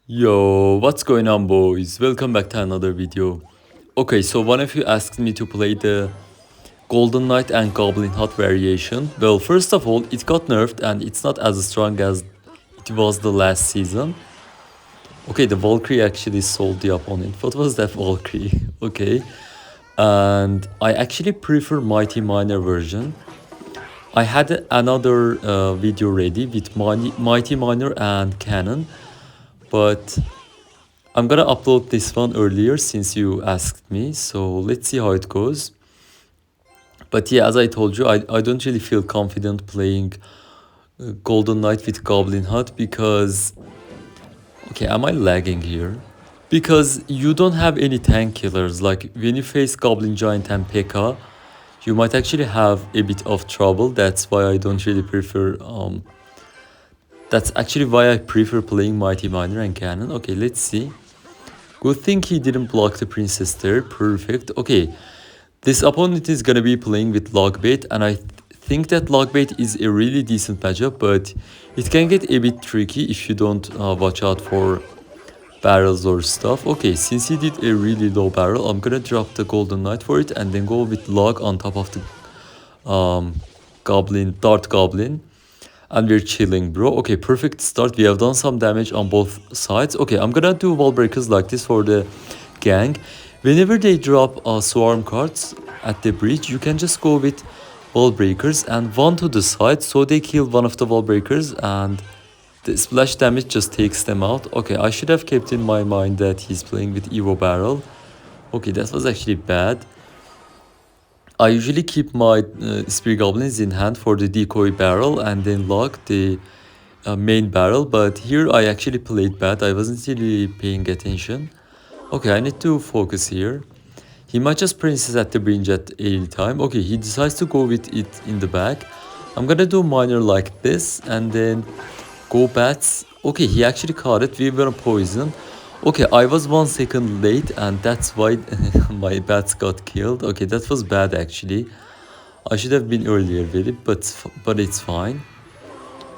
Yo, what's going on, boys? Welcome back to another video. Okay, so one of you asked me to play the Golden Knight and Goblin Hut variation. Well, first of all, it got nerfed and it's not as strong as it was the last season. Okay, the Valkyrie actually sold the opponent. What was that Valkyrie? Okay, and I actually prefer Mighty Miner version. I had another video ready with Mighty Miner and Cannon, but I'm gonna upload this one earlier since you asked me, so let's see how it goes. But yeah, as I told you, I don't really feel confident playing Golden Knight with Goblin Hut because... Okay, am I lagging here? Because you don't have any tank killers, like when you face Goblin Giant and P.E.K.K.A, you might actually have a bit of trouble. That's why I don't really prefer... That's actually why I prefer playing Mighty Miner and Cannon. Okay, let's see. Good thing he didn't block the princess there. Perfect. Okay. This opponent is gonna be playing with Logbait, and I think that Logbait is a really decent matchup, but it can get a bit tricky if you don't watch out for barrels or stuff. Okay, since he did a really low barrel, I'm gonna drop the Golden Knight for it and then go with Log on top of the Dart Goblin. And we're chilling, bro. Okay, perfect start. We have done some damage on both sides. Okay, I'm gonna do wall breakers like this for the gang. Whenever they drop swarm cards at the bridge, you can just go with wall breakers and one to the side, so they kill one of the wall breakers and the splash damage just takes them out. Okay, I should have kept in my mind that he's playing with Evo Barrel. Okay, that was actually bad. I usually keep my Spear Goblins in hand for the decoy barrel and then lock the main barrel, but here I actually played bad. I wasn't really paying attention. Okay, I need to focus here. He might just princess at the bridge at any time. Okay, he decides to go with it in the back. I'm gonna do miner like this and then go bats. Okay, he actually caught it. We were poison. Okay, I was 1 second late and that's why my bats got killed. Okay, that was bad actually. I should have been earlier with it, but it's fine.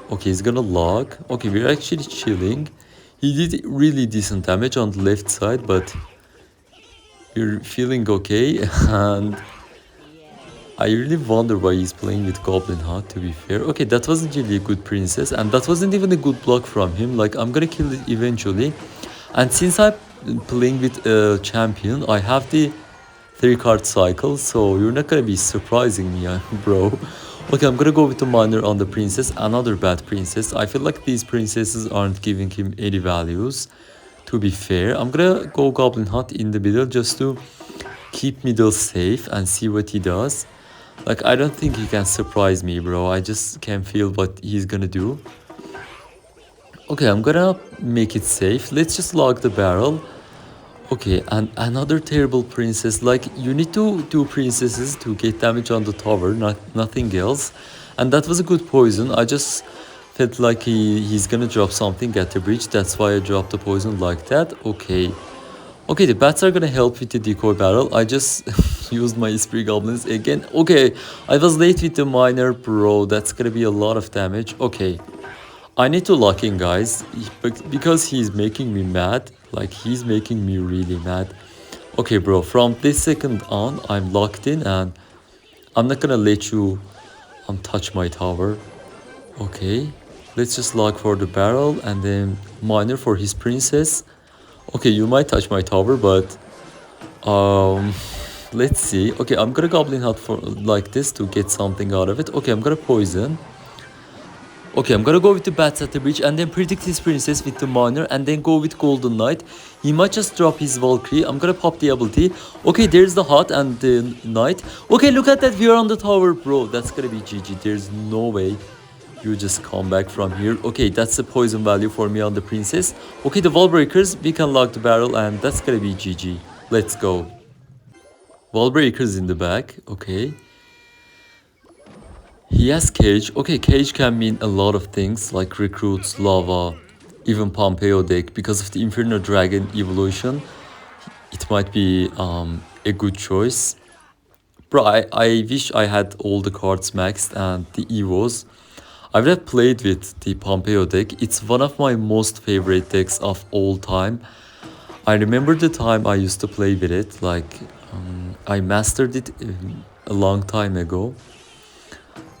Okay, he's gonna log. Okay, we're actually chilling. He did really decent damage on the left side, but we're feeling okay. And I really wonder why he's playing with Goblin Hut, to be fair. Okay, that wasn't really a good princess, and that wasn't even a good block from him. Like, I'm gonna kill it eventually. And since I'm playing with a champion, I have the 3 card cycle, so you're not gonna be surprising me, bro. Okay, I'm gonna go with the miner on the princess, another bad princess. I feel like these princesses aren't giving him any values, to be fair. I'm gonna go Goblin Hut in the middle just to keep middle safe and see what he does. Like, I don't think he can surprise me, bro. I just can feel what he's gonna do. Okay, I'm gonna make it safe. Let's just log the barrel. Okay, and another terrible princess. Like, you need to do princesses to get damage on the tower, nothing else. And that was a good poison. I just felt like he's gonna drop something at the bridge. That's why I dropped the poison like that. Okay. Okay, the bats are gonna help with the decoy barrel. I just used my Spree Goblins again. Okay, I was late with the miner, bro. That's gonna be a lot of damage. Okay. I need to lock in, guys, because he's making me mad. Like, he's making me really mad. Okay, bro, from this second on, I'm locked in and I'm not gonna let you touch my tower. Okay, let's just lock for the barrel and then miner for his princess. Okay, you might touch my tower, but let's see. Okay, I'm gonna Goblin Hut for like this to get something out of it. Okay, I'm gonna poison. Okay, I'm gonna go with the bats at the bridge and then predict his princess with the miner and then go with Golden Knight. He might just drop his Valkyrie. I'm gonna pop the ability. Okay, there's the hut and the knight. Okay, look at that. We are on the tower, bro. That's gonna be GG. There's no way you just come back from here. Okay, that's the poison value for me on the princess. Okay, the wall breakers. We can lock the barrel and that's gonna be GG. Let's go. Wall breakers in the back. Okay. He has cage. Okay, cage can mean a lot of things like recruits, lava, even Pompeo deck. Because of the Inferno Dragon evolution, it might be a good choice. Bro, I wish I had all the cards maxed and the Evos. I've never played with the Pompeo deck. It's one of my most favorite decks of all time. I remember the time I used to play with it, like I mastered it a long time ago.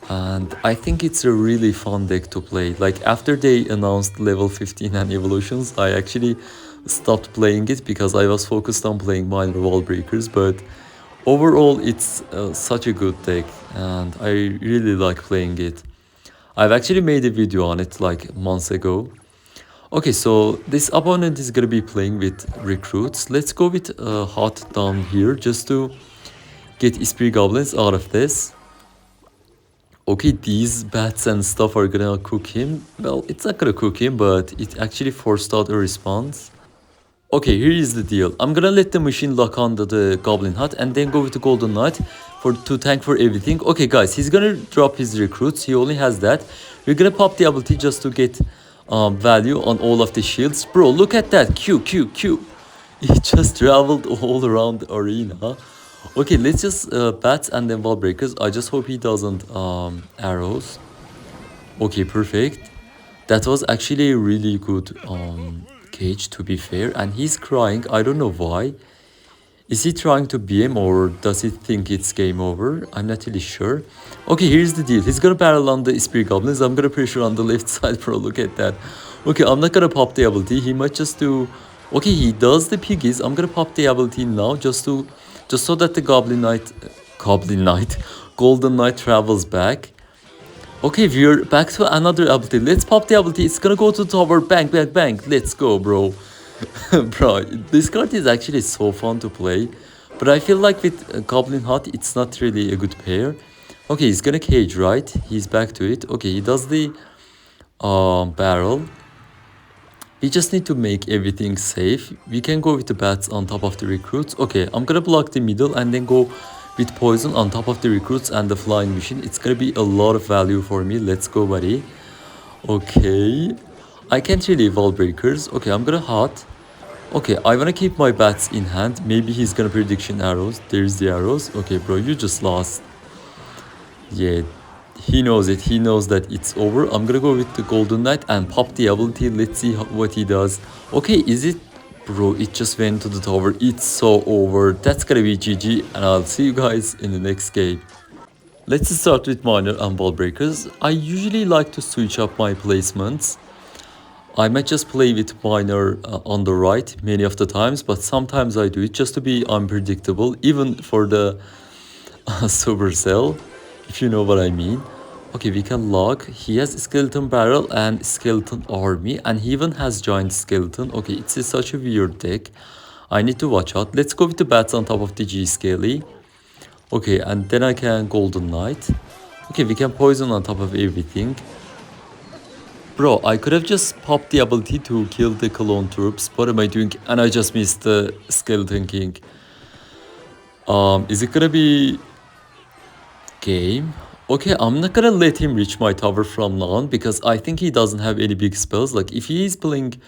And I think it's a really fun deck to play. Like after they announced level 15 and evolutions, I actually stopped playing it because I was focused on playing minor wall breakers. But overall, it's such a good deck and I really like playing it. I've actually made a video on it like months ago. Okay, so this opponent is gonna be playing with recruits. Let's go with hot down here just to get Spirit Goblins out of this. Okay, these bats and stuff are gonna cook him. Well, it's not gonna cook him, but it actually forced out a response. Okay, here is the deal. I'm gonna let the machine lock onto the Goblin Hut and then go with the Golden Knight to tank for everything. Okay, guys, he's gonna drop his recruits. He only has that. We're gonna pop the ability just to get value on all of the shields. Bro, look at that. Q, Q, Q. He just traveled all around the arena. Okay, let's just bats and then wall breakers. I just hope he doesn't arrows. Okay, perfect. That was actually a really good cage, to be fair. And he's crying. I don't know why. Is he trying to BM or does he think it's game over? I'm not really sure. Okay, here's the deal. He's gonna barrel on the Spirit Goblins. I'm gonna pressure on the left side, bro. Look at that. Okay, I'm not gonna pop the ability. He might just do... Okay, he does the piggies. I'm gonna pop the ability now just so that the Goblin Knight, Golden Knight travels back. Okay, we're back to another ability. Let's pop the ability. It's gonna go to the tower. Bang, bang, bang. Let's go, bro. Bro, this card is actually so fun to play. But I feel like with Goblin Hut, it's not really a good pair. Okay, he's gonna cage, right? He's back to it. Okay, he does the barrel. We just need to make everything safe. We can go with the bats on top of the recruits. Okay, I'm gonna block the middle and then go with poison on top of the recruits and the flying machine. It's gonna be a lot of value for me. Let's go, buddy. Okay, I can't really wall breakers. Okay, I'm gonna hot. Okay, I wanna keep my bats in hand. Maybe he's gonna prediction arrows. There's the arrows. Okay, bro, you just lost. Yeah, he knows it. He knows that it's over. I'm gonna go with the Golden Knight and pop the ability. Let's see what he does. Okay, is it... Bro, it just went to the tower. It's so over. That's gonna be GG, and I'll see you guys in the next game. Let's start with minor and ball breakers. I usually like to switch up my placements. I might just play with minor on the right many of the times, but sometimes I do it just to be unpredictable, even for the Supercell, if you know what I mean. Okay, we can log. He has skeleton barrel and skeleton army, and he even has giant skeleton. Okay, it's such a weird deck. I need to watch out. Let's go with the bats on top of the G Scaly. Okay, and then I can Golden Knight. Okay, we can poison on top of everything. Bro, I could have just popped the ability to kill the clone troops. What am I doing? And I just missed the Skeleton King. Is it gonna be game? Okay, I'm not gonna let him reach my tower from now on because I think he doesn't have any big spells. Like if he is playing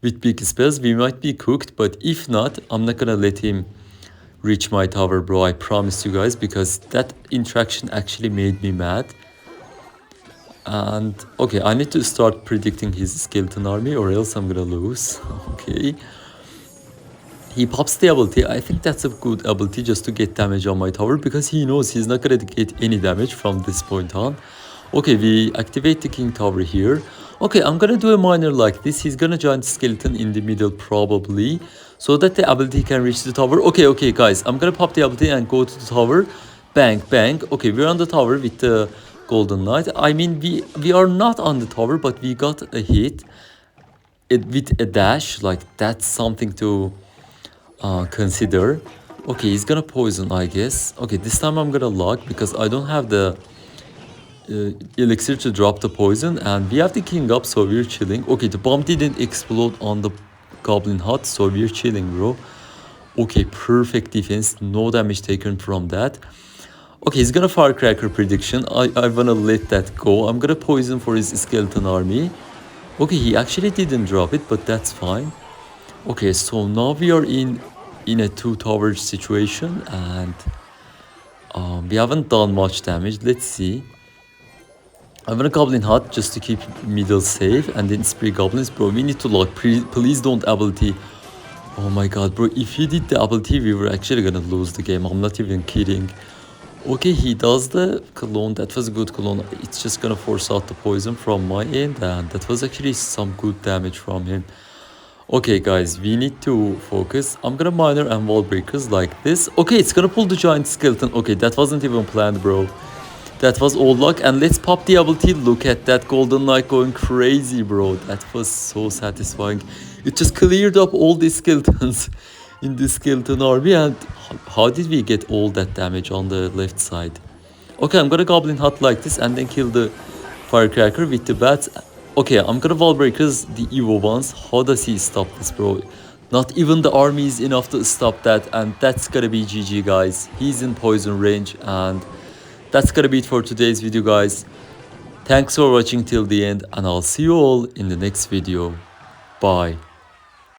with big spells, we might be cooked. But if not, I'm not gonna let him reach my tower, bro. I promise you guys, because that interaction actually made me mad. And okay, I need to start predicting his skeleton army or else I'm gonna lose. Okay. He pops the ability. I think that's a good ability just to get damage on my tower because he knows he's not gonna get any damage from this point on. Okay, we activate the king tower here. Okay, I'm gonna do a minor like this. He's gonna giant skeleton in the middle probably, so that the ability can reach the tower. Okay, guys, I'm gonna pop the ability and go to the tower. Bang, bang. Okay, we're on the tower with the Golden Knight. I mean, we are not on the tower, but we got a hit with a dash. Like, that's something to consider. Okay, he's gonna poison, I guess. Okay, this time I'm gonna log because I don't have the elixir to drop the poison, and we have the king up, so we're chilling. Okay, the bomb didn't explode on the Goblin Hut, so we're chilling, bro. Okay, perfect defense, no damage taken from that. Okay, he's gonna firecracker prediction. I wanna let that go. I'm gonna poison for his skeleton army. Okay, he actually didn't drop it, but that's fine. Okay, so now we are in a two tower situation, and we haven't done much damage. Let's see. I'm gonna Goblin Hut just to keep middle safe, and then Spree Goblins, bro. We need to lock. Please don't ability. Oh my god, bro. If he did the ability, we were actually gonna lose the game. I'm not even kidding. Okay, he does the clone. That was a good clone. It's just gonna force out the poison from my end, and that was actually some good damage from him. Okay, guys, we need to focus. I'm gonna miner and wall breakers like this. Okay, it's gonna pull the giant skeleton. Okay, that wasn't even planned, bro. That was all luck. And let's pop the ability. Look at that golden light going crazy, bro. That was so satisfying. It just cleared up all the skeletons in the skeleton army. And how did we get all that damage on the left side? Okay, I'm gonna Goblin Hut like this and then kill the Firecracker with the bats. Okay, I'm gonna wall breakers the Evo ones. How does he stop this, bro? Not even the army is enough to stop that, and that's gonna be GG, guys. He's in poison range, and that's gonna be it for today's video, guys. Thanks for watching till the end, and I'll see you all in the next video. Bye.